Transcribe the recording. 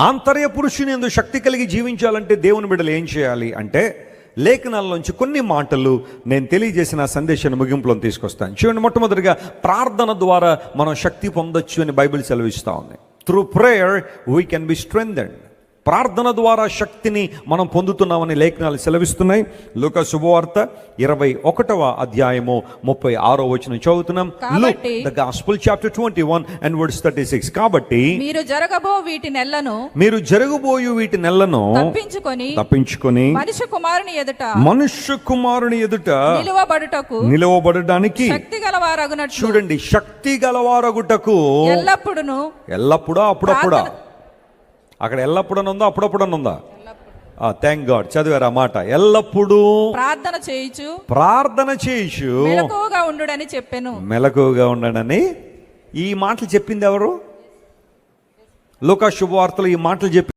ఆంతర్య పురుషుని యందు శక్తి కలిగి జీవించాలంటే దేవుని బిడ్డలు ఏం చేయాలి అంటే, లేఖనాల్లోంచి కొన్ని మాటలు నేను తెలియజేసిన సందేశాన్ని ముగింపులో తీసుకొస్తాను. చూడండి, మొట్టమొదటిగా ప్రార్థన ద్వారా మనం శక్తి పొందొచ్చు అని బైబిల్ సెలవిస్తూ ఉంది. Through prayer we can be strengthened. ప్రార్థన ద్వారా శక్తిని మనం పొందుతున్నామని లేఖనాలు సెలవిస్తున్నాయి. లూకా శుభవార్త 21వ అధ్యాయము 36వ వచనం చదువుతున్నాం. Luke, the Gospel, chapter 21 and verse 36. కాబట్టి మీరు జరగబోయు వీటి నెలను తప్పించుకొని మనుష్య కుమారుని ఎదుట నిలవబడడానికి చూడండి, శక్తి గలవారగుటకు ఎల్లప్పుడూ అప్పుడప్పుడా, అక్కడ ఎల్లప్పుడు ఉందా అప్పుడప్పుడు ఉందా? థ్యాంక్ గాడ్, చదివారు ఆ మాట. ఎల్లప్పుడూ ప్రార్థన చేయుచు మెలకువగా ఉండడని ఈ మాటలు చెప్పింది ఎవరు? లూకా శుభవార్తలో ఈ మాటలు చెప్పి